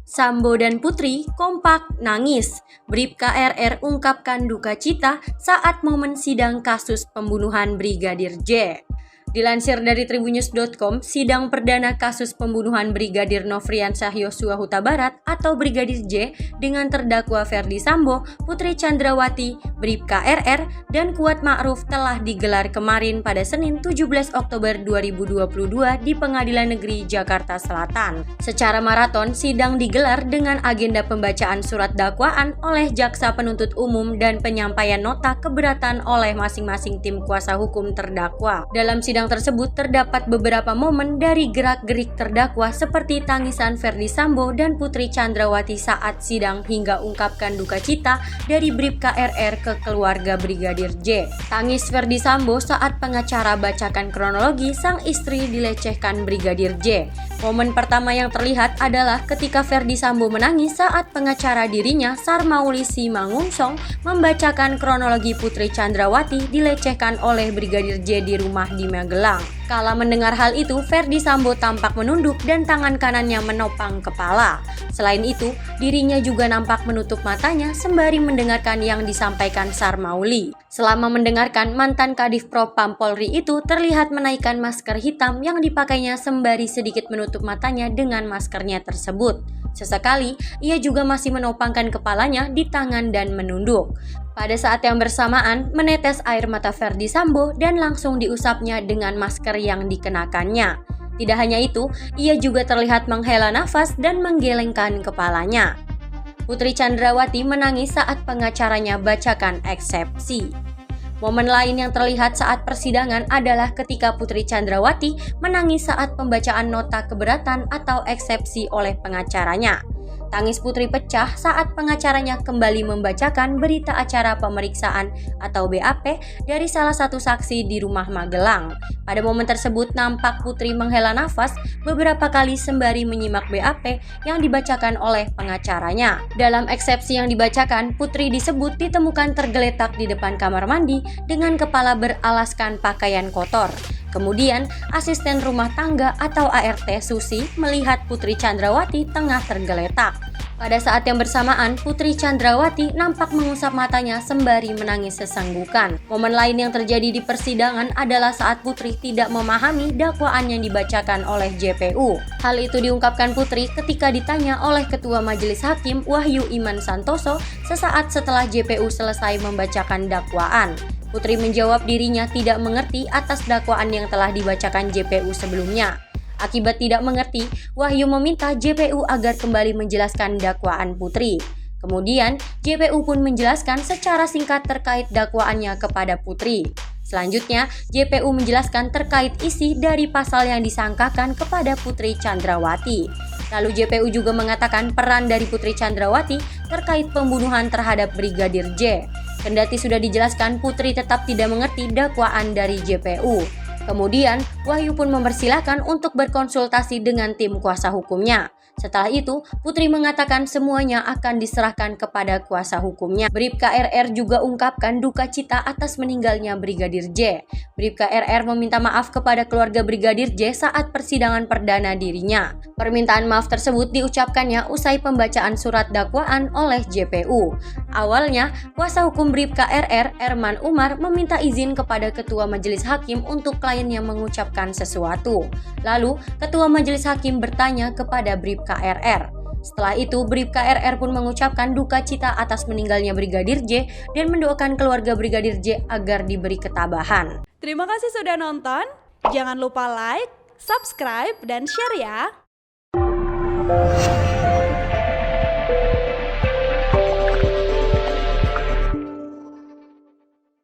Sambo dan Putri kompak nangis. Bribka RR ungkapkan duka cita saat momen sidang kasus pembunuhan Brigadir J. Dilansir dari tribunnews.com, sidang perdana kasus pembunuhan Brigadir Nofriansah Yosua Huta Barat atau Brigadir J dengan terdakwa Ferdy Sambo, Putri Chandrawati, Bribka RR, dan Kuat Ma'ruf telah digelar kemarin pada Senin 17 Oktober 2022 di Pengadilan Negeri Jakarta Selatan. Secara maraton, sidang digelar dengan agenda pembacaan surat dakwaan oleh jaksa penuntut umum dan penyampaian nota keberatan oleh masing-masing tim kuasa hukum terdakwa. Dalam sidang tersebut terdapat beberapa momen dari gerak-gerik terdakwa seperti tangisan Ferdy Sambo dan Putri Chandrawati saat sidang hingga ungkapkan duka cita dari Bribka RR ke keluarga Brigadir J. Tangis Ferdy Sambo saat pengacara bacakan kronologi sang istri dilecehkan Brigadir J. Momen pertama yang terlihat adalah ketika Ferdy Sambo menangis saat pengacara dirinya Sarmauli Simangunsong membacakan kronologi Putri Chandrawati dilecehkan oleh Brigadir J di rumah di Magelang. Kala mendengar hal itu, Ferdy Sambo tampak menunduk dan tangan kanannya menopang kepala. Selain itu, dirinya juga nampak menutup matanya sembari mendengarkan yang disampaikan Sarmauli. Selama mendengarkan, mantan Kadif Propam Polri itu terlihat menaikkan masker hitam yang dipakainya sembari sedikit menutup matanya dengan maskernya tersebut. Sesekali, ia juga masih menopangkan kepalanya di tangan dan menunduk. Pada saat yang bersamaan, menetes air mata Ferdy Sambo dan langsung diusapnya dengan masker yang dikenakannya. Tidak hanya itu, ia juga terlihat menghela nafas dan menggelengkan kepalanya. Putri Chandrawati menangis saat pengacaranya bacakan eksepsi. Momen lain yang terlihat saat persidangan adalah ketika Putri Chandrawati menangis saat pembacaan nota keberatan atau eksepsi oleh pengacaranya. Tangis Putri pecah saat pengacaranya kembali membacakan berita acara pemeriksaan atau BAP dari salah satu saksi di rumah Magelang. Pada momen tersebut nampak Putri menghela nafas beberapa kali sembari menyimak BAP yang dibacakan oleh pengacaranya. Dalam eksepsi yang dibacakan, Putri disebut ditemukan tergeletak di depan kamar mandi dengan kepala beralaskan pakaian kotor. Kemudian, asisten rumah tangga atau ART Susi melihat Putri Chandrawati tengah tergeletak. Pada saat yang bersamaan, Putri Chandrawati nampak mengusap matanya sembari menangis sesenggukan. Momen lain yang terjadi di persidangan adalah saat Putri tidak memahami dakwaan yang dibacakan oleh JPU. Hal itu diungkapkan Putri ketika ditanya oleh Ketua Majelis Hakim Wahyu Iman Santoso sesaat setelah JPU selesai membacakan dakwaan. Putri menjawab dirinya tidak mengerti atas dakwaan yang telah dibacakan JPU sebelumnya. Akibat tidak mengerti, Wahyu meminta JPU agar kembali menjelaskan dakwaan Putri. Kemudian, JPU pun menjelaskan secara singkat terkait dakwaannya kepada Putri. Selanjutnya, JPU menjelaskan terkait isi dari pasal yang disangkakan kepada Putri Chandrawati. Lalu JPU juga mengatakan peran dari Putri Chandrawati terkait pembunuhan terhadap Brigadir J. Kendati sudah dijelaskan, Putri tetap tidak mengerti dakwaan dari JPU. Kemudian, Wahyu pun mempersilahkan untuk berkonsultasi dengan tim kuasa hukumnya. Setelah itu, Putri mengatakan semuanya akan diserahkan kepada kuasa hukumnya. Bribka RR juga ungkapkan duka cita atas meninggalnya Brigadir J. Bribka RR meminta maaf kepada keluarga Brigadir J saat persidangan perdana dirinya. Permintaan maaf tersebut diucapkannya usai pembacaan surat dakwaan oleh JPU. Awalnya, kuasa hukum Bribka RR, Erman Umar, meminta izin kepada Ketua Majelis Hakim untuk kliennya mengucapkan sesuatu. Lalu, Ketua Majelis Hakim bertanya kepada Bribka RR. Setelah itu, Bribka RR pun mengucapkan duka cita atas meninggalnya Brigadir J dan mendoakan keluarga Brigadir J agar diberi ketabahan. Terima kasih sudah nonton. Jangan lupa like, subscribe, dan share ya.